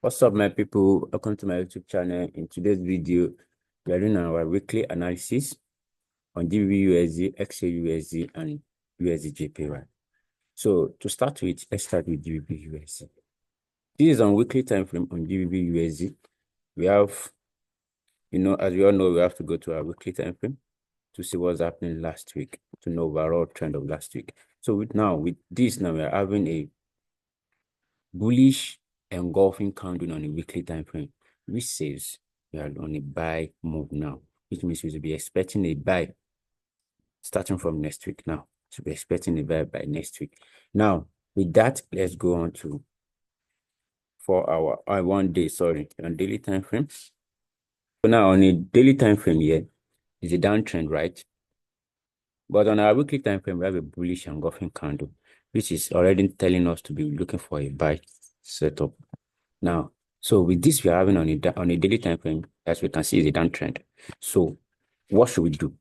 What's up, my people? Welcome to my YouTube channel. In today's video, we are doing our weekly analysis on GBPUSD, Xauusd, and Usdjpy. So to start with, let's start with GBPUSD. This is on weekly time frame on GBPUSD. We have, as we all know, we have to go to our weekly time frame to see what's happening last week, to know overall trend of last week. So with this, we are having a bullish engulfing candle on a weekly time frame, which says we are on a buy move now, which means we should be expecting a buy starting from next week now. Should be expecting a buy by next week. Now, with that, let's go on to 4 hour, 1 day, on daily time frame. So now on a daily time frame here, is a downtrend, right? But on our weekly time frame, we have a bullish engulfing candle, which is already telling us to be looking for a buy setup. Now, so with this, we are having on a daily time frame, as we can see, is a downtrend. So what should we do?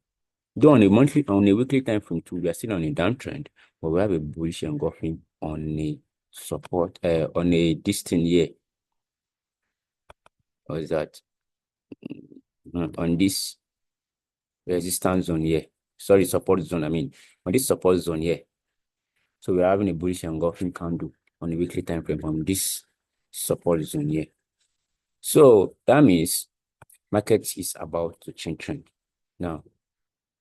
Though on a weekly time frame too, we are still on a downtrend, but we have a bullish engulfing on a support, on a distant here. Or is that on this resistance zone here? Sorry, support zone. On this support zone here. So we're having a bullish engulfing candle on the weekly time frame on this support zone here. So that means market is about to change trend. Now,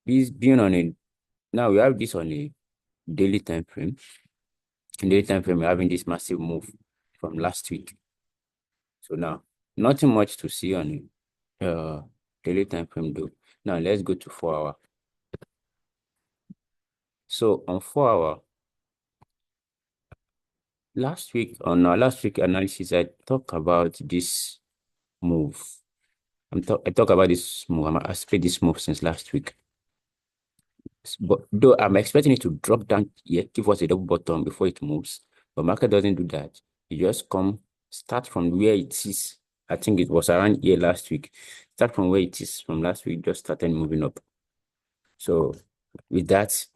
this being now we have this on a daily time frame. In daily time frame, we're having this massive move from last week. So now, nothing much to see on a daily time frame though. Now let's go to 4 hour. So on 4 hour, last week analysis, I talked about this move. I talk about this move. I explained this move since last week. But though I'm expecting it to drop down here, give us a double bottom before it moves. But market doesn't do that. It just start from where it is. I think it was around here last week. Start from where it is from last week, just started moving up. So with that,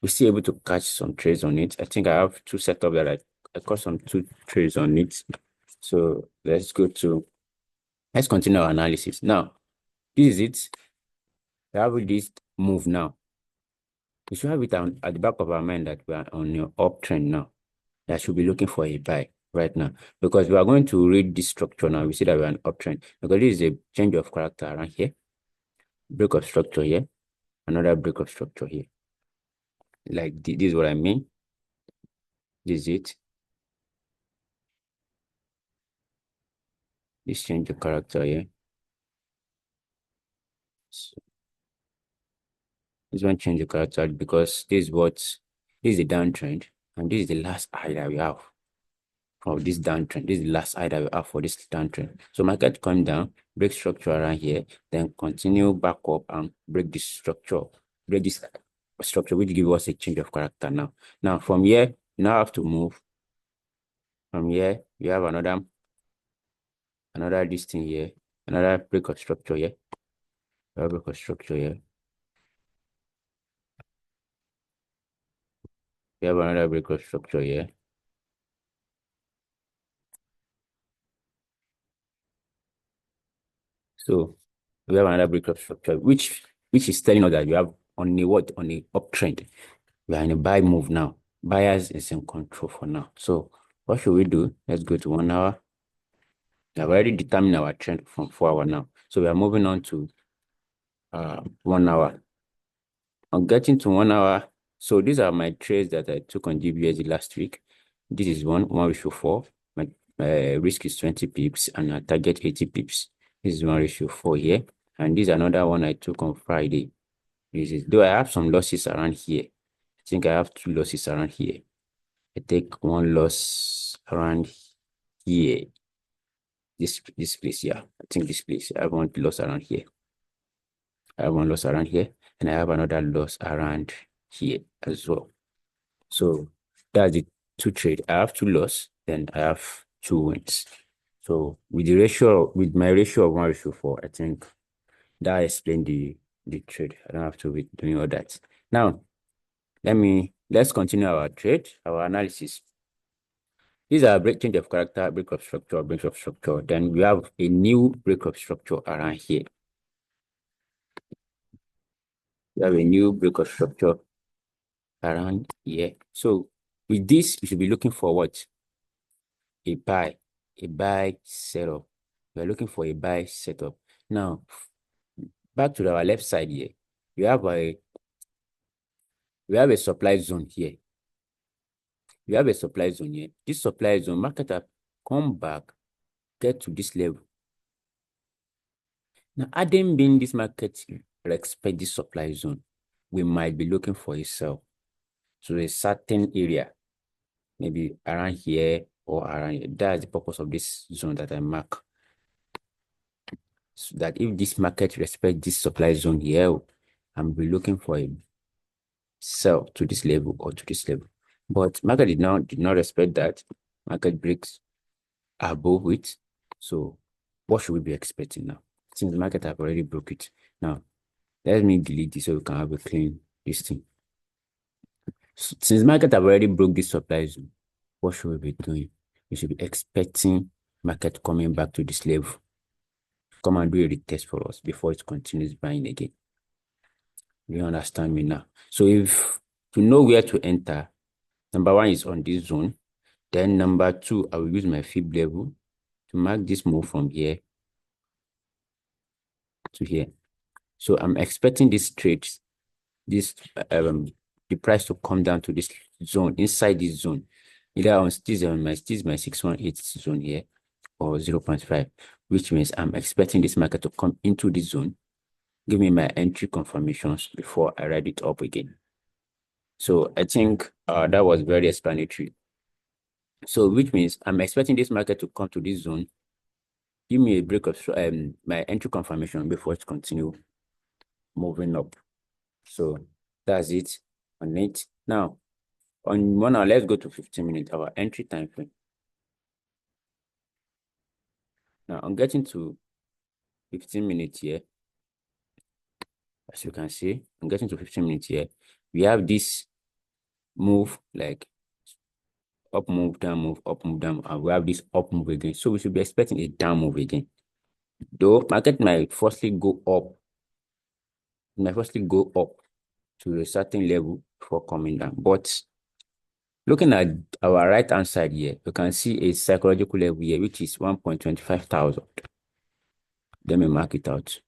we're still able to catch some trades on it. I think I have 2 setups that I caught some 2 trades on it. So let's continue our analysis. Now, this is it. We have this move now. We should have it at the back of our mind that we are on an uptrend now. That should be looking for a buy right now, because we are going to read this structure now. We see that we're an uptrend because this is a change of character around here, break of structure here, another break of structure here. Like this is what I mean. This is it. This change of character here. So this one change of character because this is a downtrend, and this is the last high that we have for this downtrend. This is the last high that we have for this downtrend. So market come down, break structure around here, then continue back up and break this structure, which gives us a change of character now. Now from here, you now have to move. From here, you have another this thing here, another break of structure here, another break of structure here. We have another break of structure here. So we have another break of structure, which is telling us that we have on a uptrend. We are in a buy move now. Buyers is in control for now. So what should we do? Let's go to 1 hour. We have already determined our trend from 4 hour now. So we are moving on to 1 hour. On getting to 1 hour, so these are my trades that I took on GBPusd last week. This is 1:4. My risk is 20 pips and I target 80 pips. This is 1:4 here. And this is another one I took on Friday. Though I have some losses around here. I think I have 2 losses around here. I take 1 loss around here. This place, yeah. I think this place. I have 1 loss around here. I have 1 loss around here. And I have another loss around here as well. So that's the 2 trade. I have 2 losses, then I have 2 wins. So with my ratio of 1:4, I think that explains the trade. I don't have to be doing all that. Now, let's continue our analysis. These are change of character, break of structure, break of structure. Then we have a new break of structure around here. We have a new break of structure around here. So with this, we should be looking for what? A buy setup. We are looking for a buy setup. Now, back to our left side here, we have a supply zone here. We have a supply zone here. This supply zone, market have come back, get to this level. Now, hadn't been this market respect this supply zone, we might be looking for a sell to a certain area, maybe around here or around here. That's the purpose of this zone that I mark. So that if this market respect this supply zone here, I'm be looking for a sell to this level or to this level. But market did not respect that. Market breaks above it. So what should we be expecting now? Since the market have already broke it. Now, let me delete this so we can have a clean this thing. So, since market have already broke this supply zone, what should we be doing? We should be expecting market coming back to this level. Come and do a retest for us before it continues buying again. You understand me now? So if to know where to enter, number one is on this zone. Then number two, I will use my fib level to mark this move from here to here. So I'm expecting this trade, the price to come down to this zone, inside this zone, either on my 618 zone here or 0.5, which means I'm expecting this market to come into this zone, give me my entry confirmations before I ride it up again. So I think that was very explanatory. So which means I'm expecting this market to come to this zone, give me a break of my entry confirmation before it continue moving up. So that's it on it. Now, on 1 hour, let's go to 15 minutes, our entry time frame. Now, I'm getting to 15 minutes here. As you can see, I'm getting to 15 minutes here. We have this move, like up move, down move, up move, down, and we have this up move again. So we should be expecting a down move again. Though market might firstly go up, to a certain level before coming down. But looking at our right hand side here, you can see a psychological level here, which is 1.25 thousand. Let me mark it out.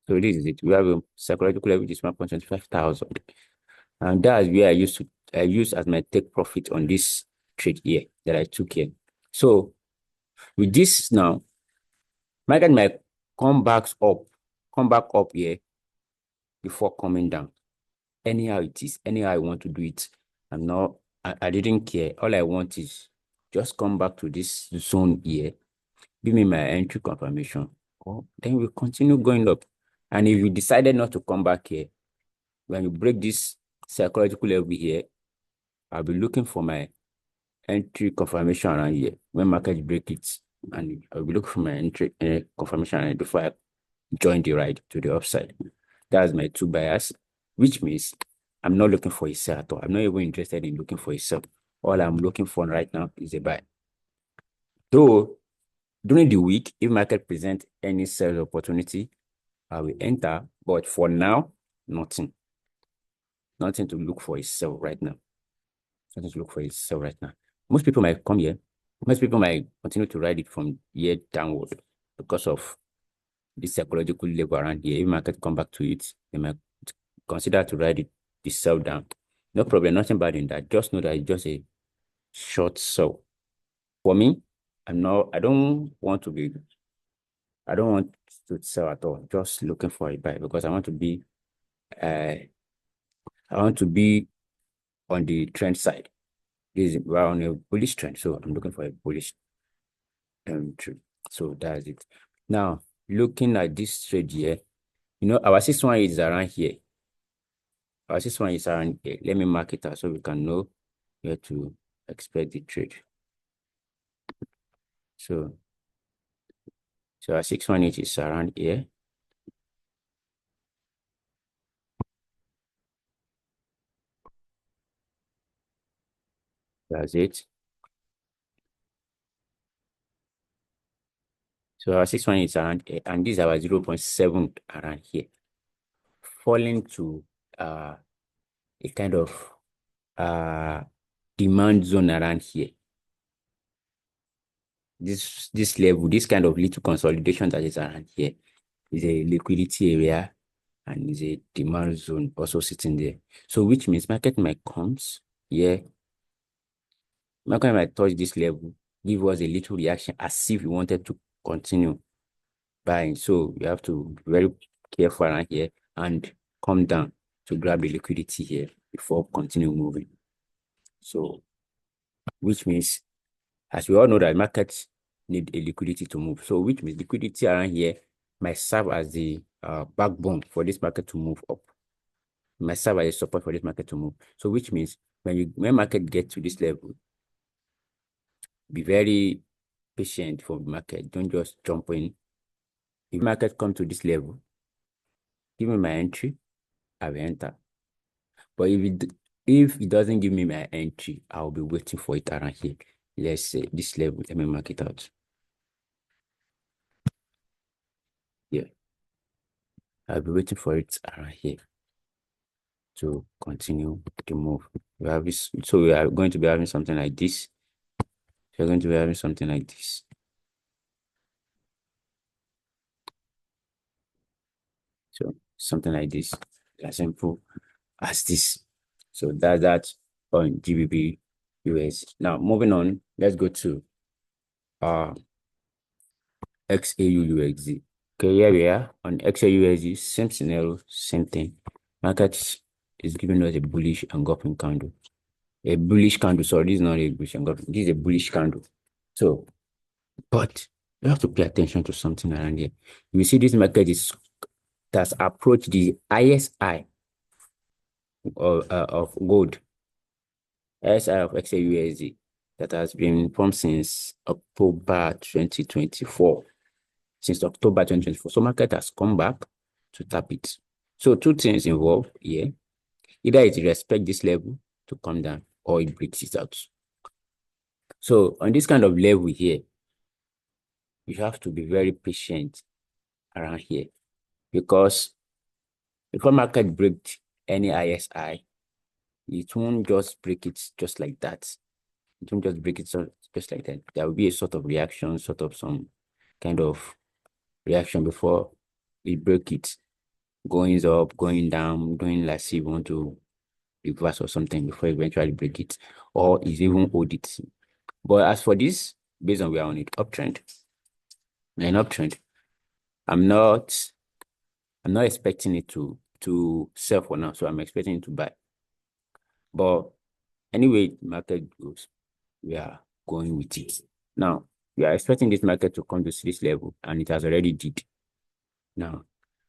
So this is it. We have a psychological level, which is 1.25 thousand. And that's where I use as my take profit on this trade here that I took here. So with this now, market might come back up here before coming down. Anyhow it is, anyhow I want to do it. I didn't care. All I want is just come back to this zone here, give me my entry confirmation, then we'll continue going up. And if you decided not to come back here, when you break this psychological level here, I'll be looking for my entry confirmation around here. When market break it, and I'll be looking for my entry confirmation around before I join the ride to the upside. That's my two bias, which means I'm not looking for a sell at all. I'm not even interested in looking for a sell. All I'm looking for right now is a buy. Though during the week, if market presents any sell opportunity, I will enter. But for now, nothing. Nothing to look for a sell right now. Nothing to look for a sell right now. Most people might come here. Most people might continue to ride it from here downward because of this psychological level around here. If market come back to it, they might consider to ride it the sell down. No problem, nothing bad in that. Just know that it's just a short sell. For me, I don't want to sell at all. Just looking for a buy because I want to be on the trend side. We're on a bullish trend, so I'm looking for a bullish trade. So that's it. Now, looking at this trade here, our 6-1 is around here. Our 6-1 is around here. Let me mark it out so we can know where to expect the trade. So So our 618 is around here. That's it. So our 618 is around here, and this is our 0.7 around here, falling to a kind of demand zone around here. This level, this kind of little consolidation that is around here is a liquidity area and is a demand zone also sitting there. So which means market might comes here, market might touch this level, give us a little reaction as if we wanted to continue buying. So you have to be very careful around here and come down to grab the liquidity here before continue moving. So which means, as we all know, that markets need a liquidity to move. So which means liquidity around here might serve as the backbone for this market to move up. It might serve as a support for this market to move. So which means when market gets to this level, be very patient for the market. Don't just jump in. If market come to this level, give me my entry, I will enter. But if it doesn't give me my entry, I'll be waiting for it around here. Let's say this level. Let me mark it out. Yeah, I'll be waiting for it around here to continue the move. So we are going to be having something like this. We're going to be having something like this. So something like this, as simple as this. So that's on GBP US. Now moving on, let's go to XAUUSD. Okay, here we are on XAUUSD, same scenario, same thing. Market is giving us a bullish engulfing candle. A bullish candle, sorry, this is not a bullish engulfing, this is a bullish candle. So, but you have to pay attention to something around here. You see this market has approached the highest high of gold, highest high of XAUUSD that has been formed since October 2024. Since October 2024. So market has come back to tap it. So two things involved here. Either it respects this level to come down or it breaks it out. So on this kind of level here, you have to be very patient around here, because before market breaks any ISI, it won't just break it just like that. It won't just break it just like that. There will be a sort of reaction, sort of some kind of reaction before we break it. Going up, going down, doing like see you want to reverse or something before eventually break it, or is even hold it. But as for this, based on we are on an uptrend, I'm not expecting it to sell for now, so I'm expecting it to buy. But anyway, market goes, we are going with it. Now we are expecting this market to come to this level, and it has already did. Now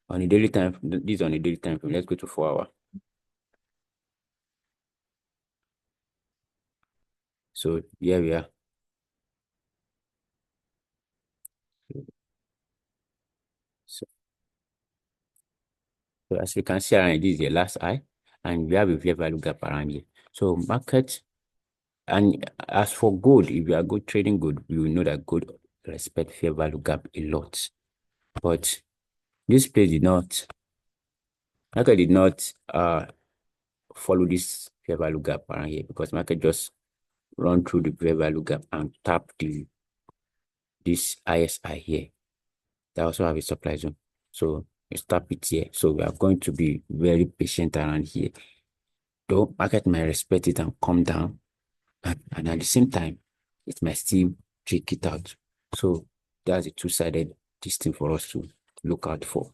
on a daily time, this is on a daily time frame. Let's go to 4 hour. So here we are. So as you can see around, this is the last high, and we have a fair value gap around here. So market, and as for gold, if you are good trading gold, you will know that gold respect fair value gap a lot. But this place market did not follow this fair value gap around here, because market just run through the fair value gap and tap this ISI here. They also have a supply zone. So you tap it here. So we are going to be very patient around here. Though market might respect it and come down, and at the same time, it might still check it out. So that's a two-sided thing for us to look out for.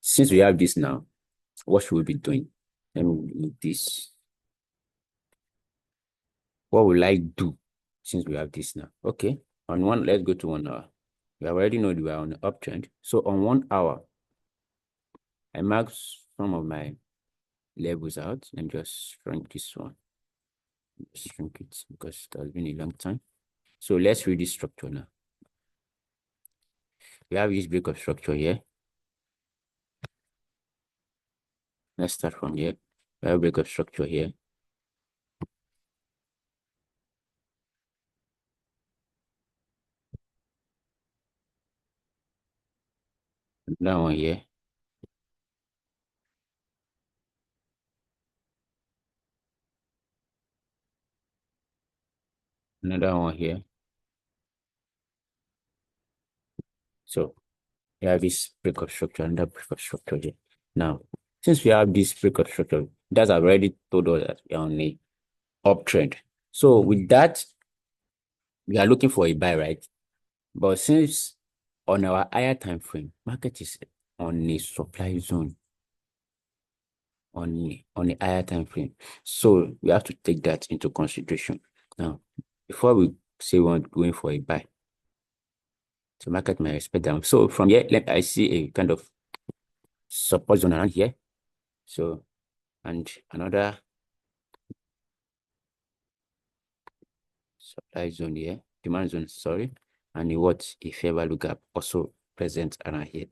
Since we have this now, what should we be doing? Let me move this. What will I do since we have this now? Okay, let's go to 1 hour. We already know we are on the uptrend. So on 1 hour, I marked some of my levels out and just shrink this one. Just shrink it because it has been a long time. So let's read this structure now. We have this breakup structure here. Let's start from here. We have breakup structure here. That one here. Another one here. So we have this breakup structure and that breakup structure here. Now, since we have this breakup structure, that's already told us that we are on a uptrend. So with that, we are looking for a buy, right? But since on our higher time frame, market is on a supply zone on a higher time frame. So we have to take that into consideration. Now, before we say we're going for a buy, so market may expect down. So from here, I see a kind of support zone around here. So, and another supply zone here, demand zone, sorry, and a fair value gap also present around here.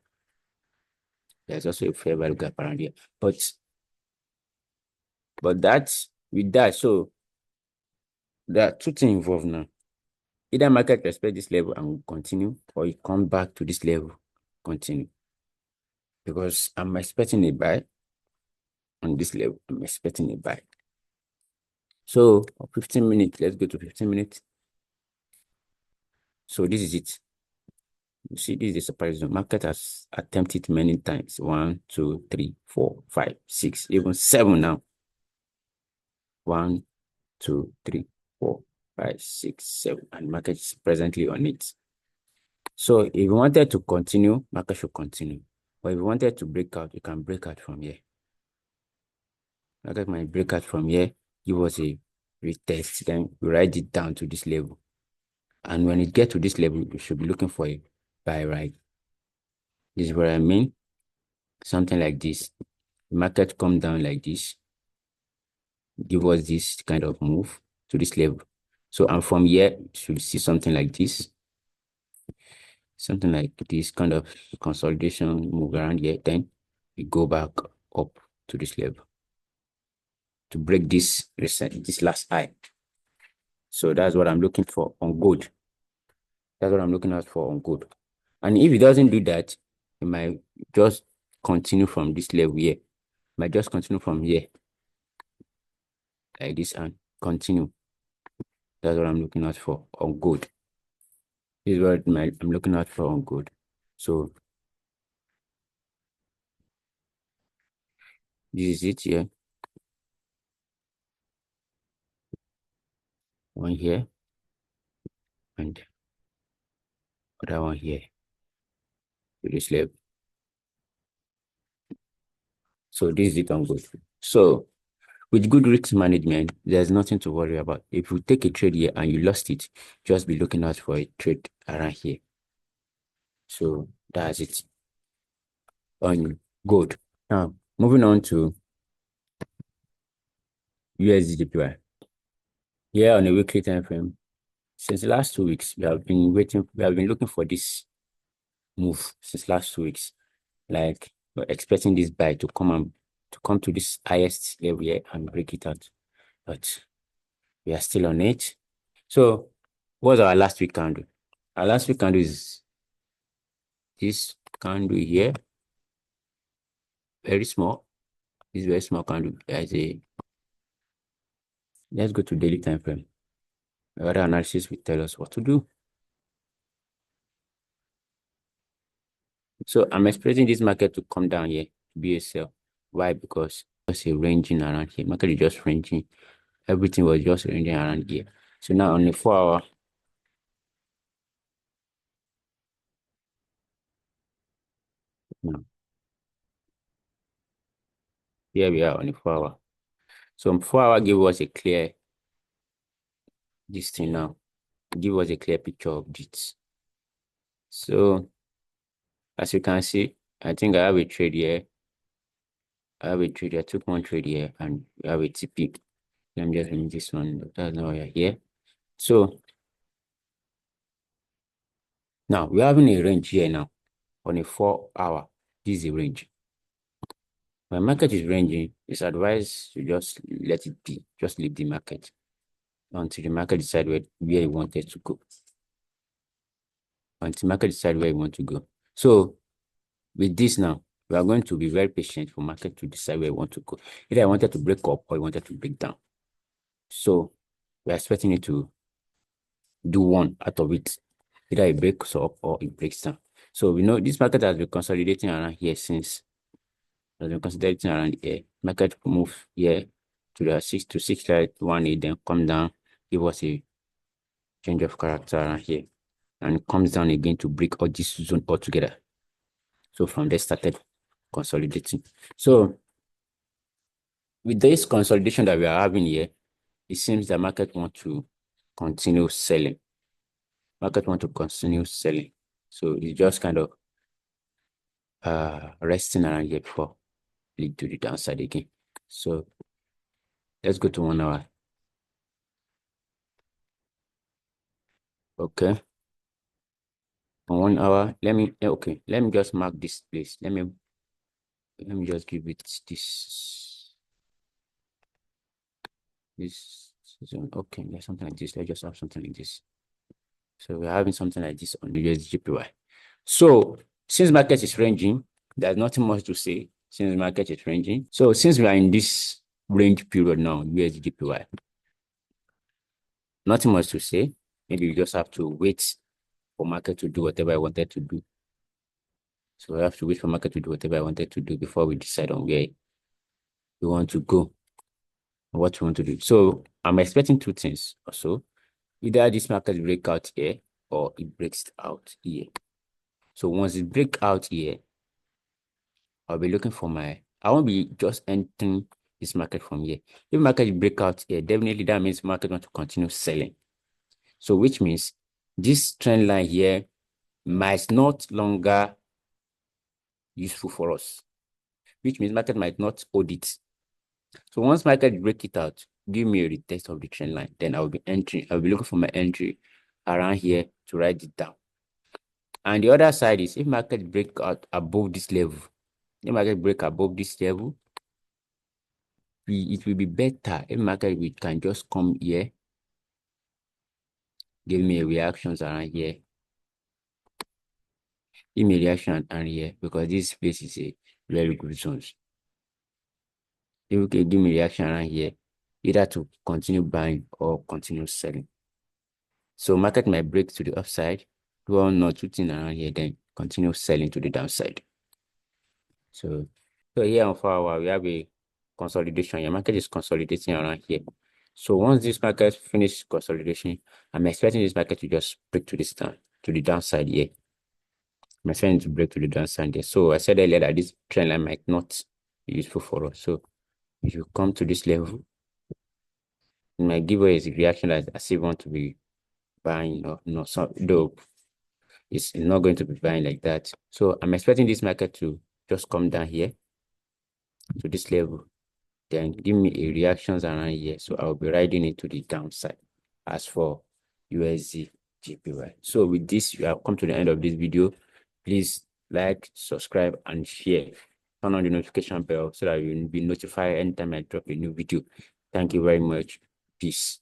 There's also a fair value gap around here. But with that, so there are two things involved now. Either market respect this level and will continue, or you come back to this level, continue. Because I'm expecting a buy on this level. I'm expecting a buy. So 15 minutes, let's go to 15 minutes. So this is it. You see, this is the supply zone. Market has attempted many times. 1, 2, 3, 4, 5, 6, even 7 now. 1, 2, 3, 4, 5, 6, 7. And market is presently on it. So if you wanted to continue, market should continue. But if you wanted to break out, you can break out from here. Market might break out from here, give us a retest, then we write it down to this level. And when it gets to this level, you should be looking for a buy, right? This is what I mean. Something like this. The market come down like this, give us this kind of move to this level. So, and from here, you should see something like this. Something like this kind of consolidation move around here. Then we go back up to this level to break this last high. So that's what I'm looking for on gold. That's what I'm looking out for on gold. And if it doesn't do that, it might just continue from this level here. It might just continue from here like this and continue. That's what I'm looking out for on gold. This is what I'm looking out for on gold. So this is it here. One here and other one here to this level. So this is it on gold. So with good risk management, there's nothing to worry about. If you take a trade here and you lost it, just be looking out for a trade around here. So that's it on gold. Now, moving on to Usdjpy. Here on a weekly time frame, since the last 2 weeks, we have been looking for this move since last 2 weeks. Like we're expecting this buy to come to this highest level here and break it out. But we are still on it. So what's our last week candle? Our last week candle is this candle here. Very small. This very small candle. Let's go to daily time frame. Other analysis will tell us what to do. So I'm expecting this market to come down here to be a sell. Why? Because it's a ranging around here. Market is just ranging. Everything was just ranging around here. So now on the 4 hour. Now, here we are on the 4 hour. So 4 hour give us a clear this thing now. Give us a clear picture of this. So as you can see, I think I have a trade here. I took one trade here and we have a TP. Let me just remove this one. That's not here. So now we're having a range here now. on a 4-hour, this is a range. When market is ranging, it's advised to just let it be, just leave the market until the market decide where you want it to go. Until market decide where you want to go. So with this now, we are going to be very patient for market to decide where you want to go. Either I wanted to break up or I wanted to break down. So we're expecting it to do one out of it. Either it breaks up or it breaks down. So we know this market has been consolidating around here since. Has been consolidating around here. Market move here to the 6 to 6.18, then come down, give us a change of character around here, and it comes down again to break all this zone altogether. So from there started consolidating. So with this consolidation that we are having here, it seems the market want to continue selling. Market want to continue selling. So it's just kind of resting around here before lead to the downside again. So let's go to 1 hour. Okay. On 1 hour, let me just mark this place. Let me just give it this zone. Okay, there's something like this. Let's just have something like this. So we're having something like this on the Usdjpy. So since market is ranging, there's nothing much to say. Since market is ranging, so since we are in this range period now, Usdjpy, nothing much to say. Maybe you just have to wait for market to do whatever I wanted to do. So I have to wait for market to do whatever I wanted to do before we decide on where we want to go or what we want to do. So I'm expecting two things also. Either this market break out here or it breaks out here. So once it break out here, I'll be looking for I won't be just entering this market from here. If market break out here, definitely that means market want to continue selling. So which means this trend line here might not longer useful for us, which means market might not hold it. So once market break it out, give me a retest of the trend line, then I'll be entering. I'll be looking for my entry around here to write it down. And the other side is if market break out above this level, if market break above this level, it will be better if market can just come here, give me a reactions around here, give me a reaction around here, because this place is a very good zone. If you can give me a reaction around here, either to continue buying or continue selling. So market might break to the upside, do one or two things around here, then continue selling to the downside. So here on 4 hour, we have a consolidation. Your market is consolidating around here. So once this market finishes consolidation, I'm expecting this market to just break to this down, to the downside here. I'm expecting to break to the downside here. So I said earlier that this trend line might not be useful for us. So if you come to this level, it might give us a reaction that as if you want to be buying or not. So though it's not going to be buying like that. So I'm expecting this market to just come down here to this level, then give me a reactions around here. So I'll be riding it to the downside as for Usdjpy. So with this, you have come to the end of this video. Please like, subscribe, and share. Turn on the notification bell so that you'll be notified anytime I drop a new video. Thank you very much. Peace.